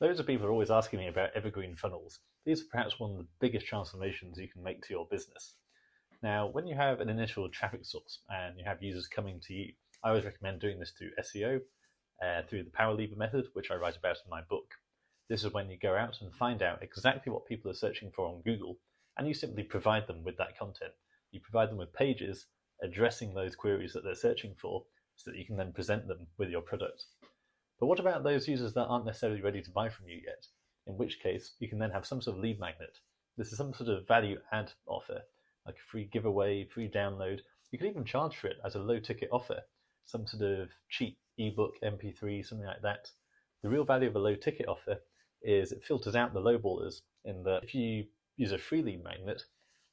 Loads of people are always asking me about evergreen funnels. These are perhaps one of the biggest transformations you can make to your business. Now, when you have an initial traffic source and you have users coming to you, I always recommend doing this through SEO, through the power lever method, which I write about in my book. This is when you go out and find out exactly what people are searching for on Google, and you simply provide them with that content. You provide them with pages addressing those queries that they're searching for, so that you can then present them with your product. But what about those users that aren't necessarily ready to buy from you yet? In which case, you can then have some sort of lead magnet. This is some sort of value add offer, like a free giveaway, free download. You can even charge for it as a low ticket offer, some sort of cheap ebook, MP3, something like that. The real value of a low ticket offer is it filters out the lowballers, in that if you use a free lead magnet,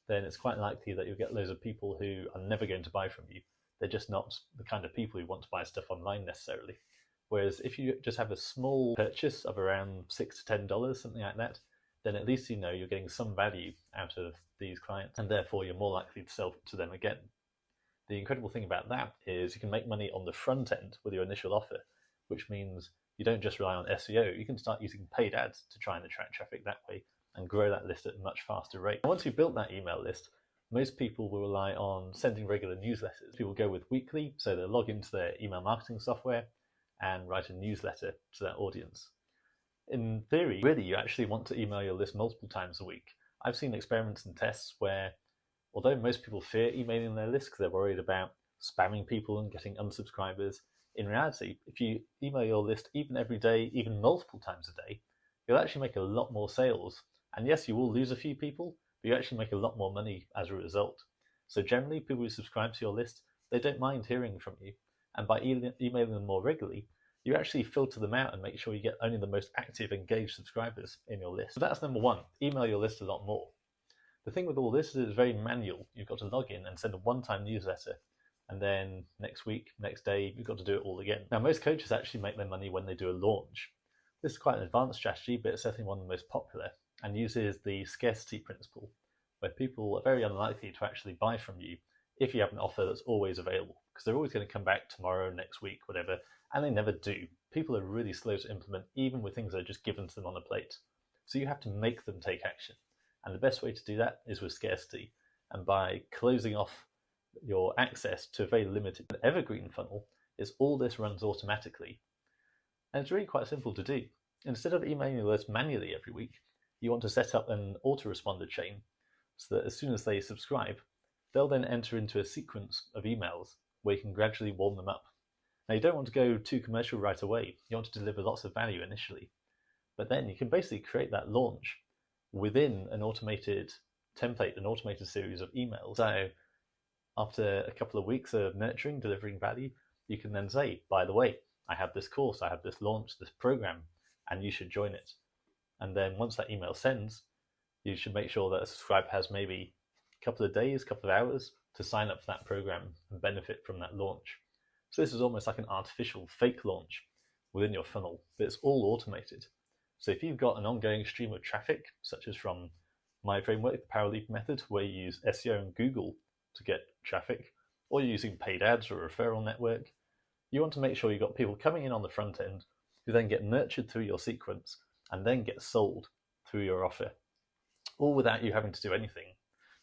then it's quite likely that you'll get loads of people who are never going to buy from you. They're just not the kind of people who want to buy stuff online necessarily. Whereas if you just have a small purchase of around $6 to $10, something like that, then at least you know you're getting some value out of these clients, and therefore you're more likely to sell to them again. The incredible thing about that is you can make money on the front end with your initial offer, which means you don't just rely on SEO. You can start using paid ads to try and attract traffic that way and grow that list at a much faster rate. Once you've built that email list, most people will rely on sending regular newsletters. People go with weekly, so they'll log into their email marketing software and write a newsletter to their audience. In theory, really, you actually want to email your list multiple times a week. I've seen experiments and tests where, although most people fear emailing their list because they're worried about spamming people and getting unsubscribers, in reality, if you email your list even every day, even multiple times a day, you'll actually make a lot more sales. And yes, you will lose a few people, but you actually make a lot more money as a result. So generally, people who subscribe to your list, they don't mind hearing from you. And by emailing them more regularly, you actually filter them out and make sure you get only the most active, engaged subscribers in your list. So that's number one, email your list a lot more. The thing with all this is it's very manual. You've got to log in and send a one-time newsletter, and then next week, next day, you've got to do it all again. Now, most coaches actually make their money when they do a launch. This is quite an advanced strategy, but it's certainly one of the most popular, and uses the scarcity principle, where people are very unlikely to actually buy from you if you have an offer that's always available, because they're always going to come back tomorrow, next week, whatever, and they never do. People are really slow to implement, even with things that are just given to them on a plate. So you have to make them take action. And the best way to do that is with scarcity, and by closing off your access to a very limited evergreen funnel, is all this runs automatically. And it's really quite simple to do. Instead of emailing your list manually every week, you want to set up an autoresponder chain so that as soon as they subscribe, they'll then enter into a sequence of emails where you can gradually warm them up. Now, you don't want to go too commercial right away. You want to deliver lots of value initially. But then you can basically create that launch within an automated template, an automated series of emails. So after a couple of weeks of nurturing, delivering value, you can then say, by the way, I have this course, I have this launch, this program, and you should join it. And then once that email sends, you should make sure that a subscriber has maybe a couple of days, couple of hours to sign up for that program and benefit from that launch. So this is almost like an artificial fake launch within your funnel, but it's all automated. So if you've got an ongoing stream of traffic, such as from my framework, the Power Leap method, where you use SEO and Google to get traffic, or you're using paid ads or a referral network, you want to make sure you've got people coming in on the front end who then get nurtured through your sequence and then get sold through your offer, all without you having to do anything.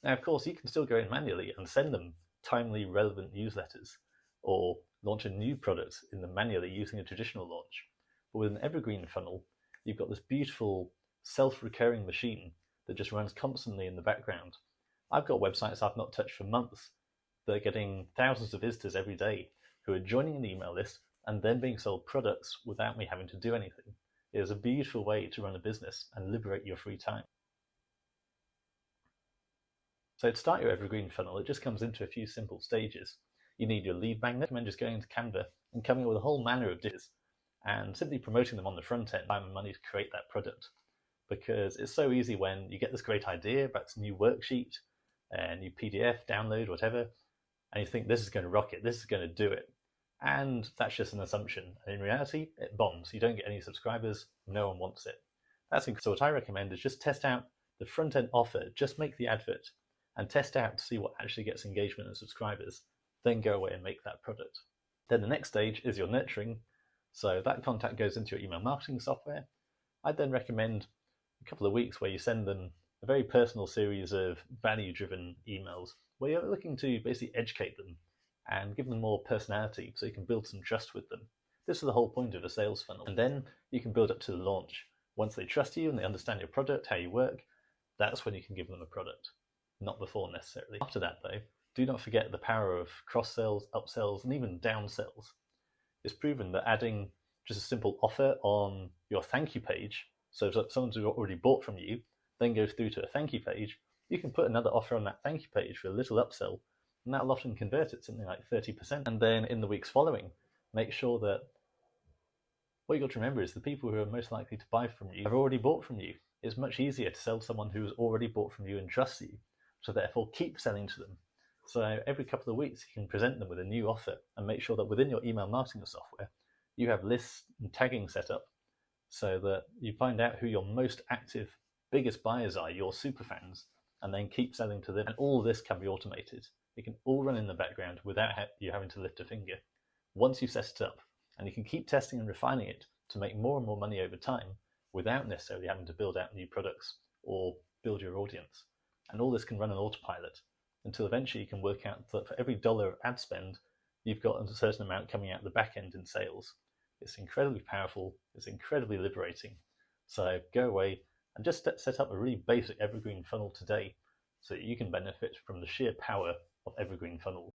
Now, of course, you can still go in manually and send them timely, relevant newsletters, or launch a new product in them manually using a traditional launch. But with an evergreen funnel, you've got this beautiful self-recurring machine that just runs constantly in the background. I've got websites I've not touched for months that are getting thousands of visitors every day who are joining an email list and then being sold products without me having to do anything. It is a beautiful way to run a business and liberate your free time. So to start your evergreen funnel, it just comes into a few simple stages. You need your lead magnet, and then just going into Canva and coming up with a whole manner of dishes and simply promoting them on the front end, time and money to create that product. Because it's so easy when you get this great idea about this new worksheet, a new PDF, download, whatever, and you think this is going to rock it, this is going to do it. And that's just an assumption. And in reality, it bombs. You don't get any subscribers, no one wants it. So what I recommend is just test out the front end offer, just make the advert and test out to see what actually gets engagement and subscribers, then go away and make that product. Then the next stage is your nurturing. So that contact goes into your email marketing software. I'd then recommend a couple of weeks where you send them a very personal series of value-driven emails where you're looking to basically educate them and give them more personality so you can build some trust with them. This is the whole point of a sales funnel. And then you can build up to the launch. Once they trust you and they understand your product, how you work, that's when you can give them a product, not before necessarily. After that though, do not forget the power of cross-sells, upsells, and even downsells. It's proven that adding just a simple offer on your thank you page, so if someone's already bought from you, then goes through to a thank you page, you can put another offer on that thank you page for a little upsell, and that'll often convert at something like 30%. And then in the weeks following, make sure that what you've got to remember is the people who are most likely to buy from you have already bought from you. It's much easier to sell to someone who has already bought from you and trusts you, so therefore keep selling to them. So every couple of weeks you can present them with a new offer and make sure that within your email marketing software you have lists and tagging set up so that you find out who your most active, biggest buyers are, your super fans, and then keep selling to them. And all this can be automated. It can all run in the background without you having to lift a finger. Once you set it up, and you can keep testing and refining it to make more and more money over time without necessarily having to build out new products or build your audience. And all this can run on autopilot until eventually you can work out that for every $1 of ad spend, you've got a certain amount coming out the back end in sales. It's incredibly powerful, it's incredibly liberating. So go away and just set up a really basic Evergreen funnel today so that you can benefit from the sheer power of Evergreen funnels.